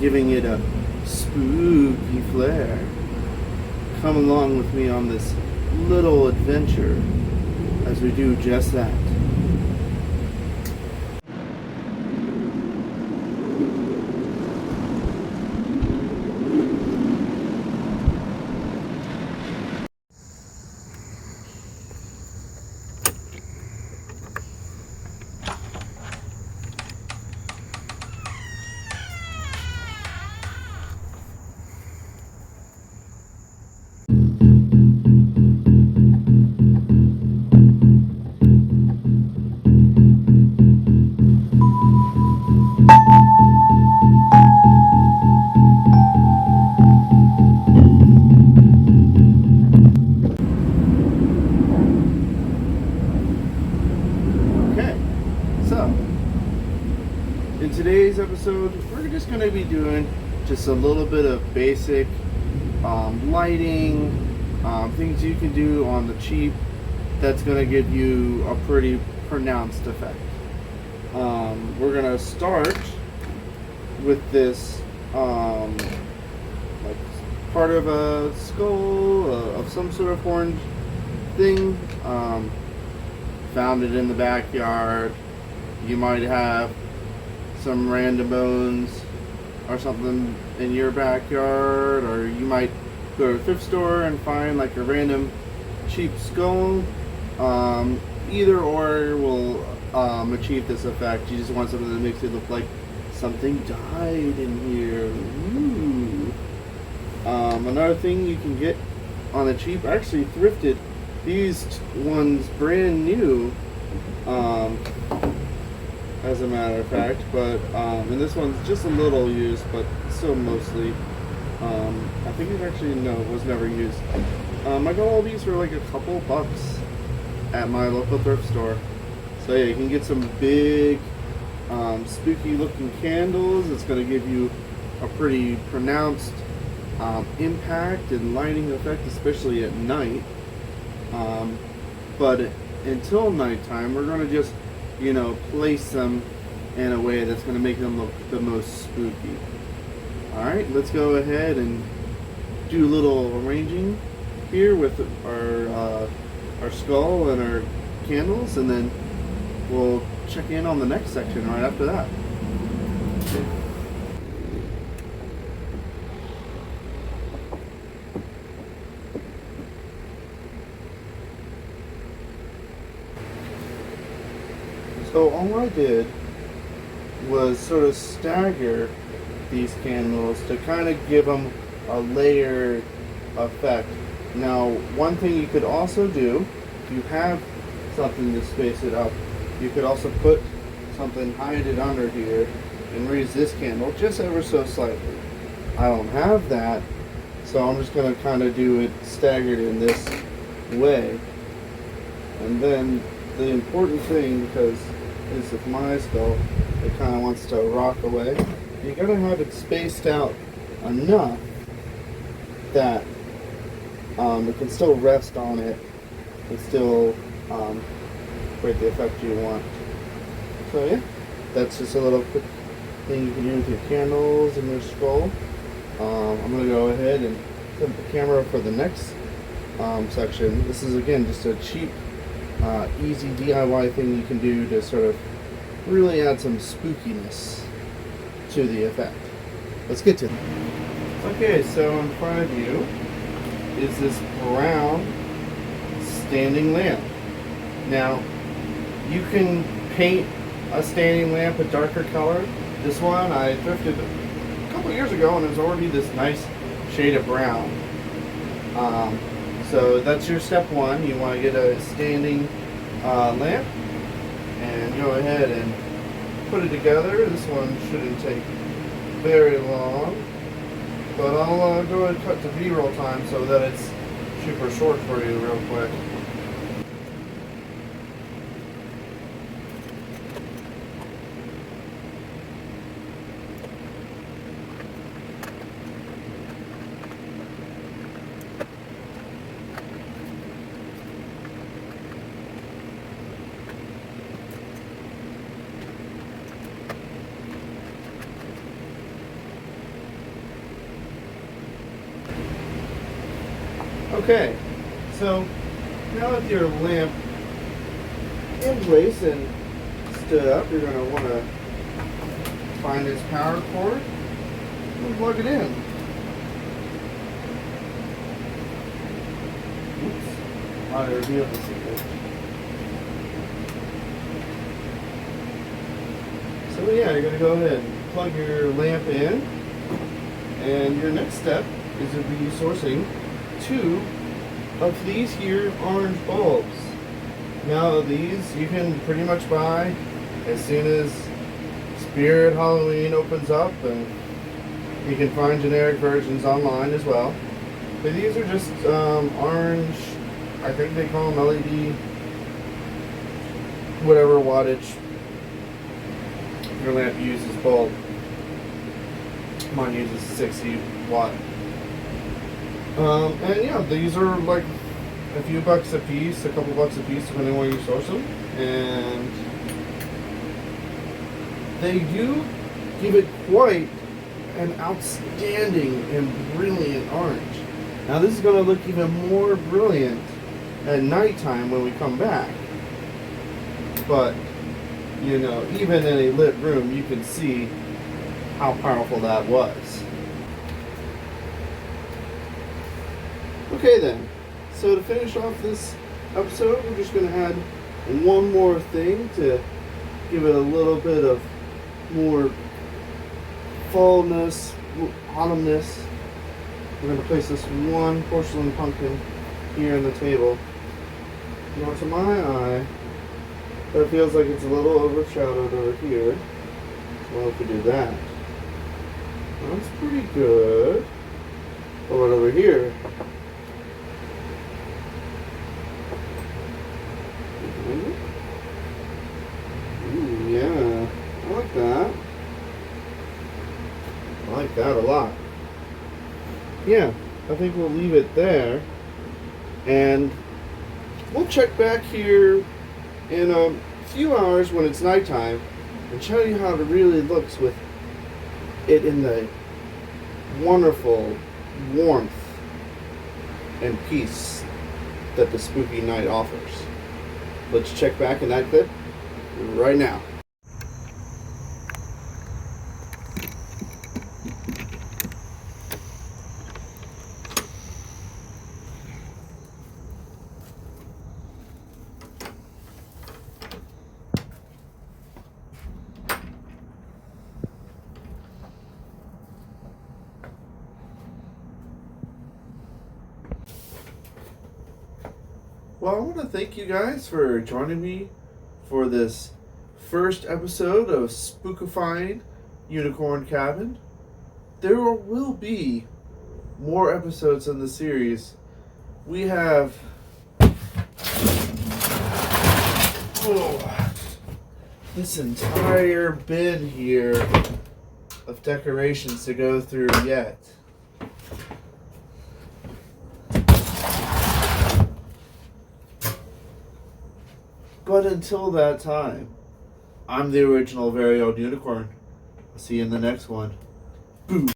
giving it a spooky flair. Come along with me on this little adventure as we do just that. In today's episode, we're just going to be doing just a little bit of basic lighting, things you can do on the cheap that's going to give you a pretty pronounced effect. We're going to start with this like part of a skull of some sort of orange thing. Found it in the backyard. You might have some random bones or something in your backyard, or you might go to a thrift store and find like a random cheap skull. Either or will achieve this effect. You just want something that makes it look like something died in here. Ooh. Another thing you can get on the cheap, I actually thrifted these ones brand new, as a matter of fact, but and this one's just a little used, but still mostly. I think it actually was never used. I got all these for like a couple bucks at my local thrift store. So yeah, you can get some big, spooky looking candles. It's going to give you a pretty pronounced impact and lighting effect, especially at night. But until nighttime, we're going to just place them in a way that's going to make them look the most spooky. Alright, let's go ahead and do a little arranging here with our skull and our candles, and then we'll check in on the next section right after that. So all I did was sort of stagger these candles to kind of give them a layered effect. Now, one thing you could also do, if you have something to space it up, you could also put something, hide it under here, and raise this candle just ever so slightly. I don't have that, so I'm just going to kind of do it staggered in this way. And then the important thing, because is with my skull, it kind of wants to rock away. You gotta have it spaced out enough that it can still rest on it and still create the effect you want. So yeah, that's just a little quick thing you can do with your candles and your skull. I'm gonna go ahead and set the camera for the next section. This is again just a cheap easy DIY thing you can do to sort of really add some spookiness to the effect. Let's get to it. Okay, so in front of you is this brown standing lamp. Now, you can paint a standing lamp a darker color. This one I thrifted a couple years ago, and it's already this nice shade of brown. So that's your step one. You want to get a standing lamp and go ahead and put it together. This one shouldn't take very long, but I'll go ahead and cut to B-roll time so that it's super short for you real quick. Okay, so now with your lamp in place and stood up, you're going to want to find this power cord and plug it in. Oops, I revealed the secret. So yeah, you're going to go ahead and plug your lamp in, and your next step is to be sourcing 2 of these here orange bulbs. Now these you can pretty much buy as soon as Spirit Halloween opens up, and you can find generic versions online as well. But these are just orange, I think they call them LED, whatever wattage your lamp uses bulb. Mine uses 60 watt. And yeah, these are like a few bucks a piece, a couple bucks a piece, depending on where you source them. And they do give it quite an outstanding and brilliant orange. Now this is going to look even more brilliant at nighttime when we come back. But, you know, even in a lit room, you can see how powerful that was. Okay then, so to finish off this episode, we're just going to add one more thing to give it a little bit of more fallness, autumnness. We're going to place this one porcelain pumpkin here on the table. Now to my eye, that feels like it's a little overshadowed over here. Well, if we do that, that's pretty good. What about over here? Ooh, yeah, I like that. I like that a lot. Yeah, I think we'll leave it there, and we'll check back here in a few hours when it's nighttime and show you how it really looks with it in the wonderful warmth and peace that the spooky night offers. Let's check back in that clip right now. Well, I want to thank you guys for joining me for this first episode of Spookafying Unicorn Cabin. There will be more episodes in the series. We have this entire bin here of decorations to go through yet. But until that time, I'm the original very old unicorn. I'll see you in the next one. Boo!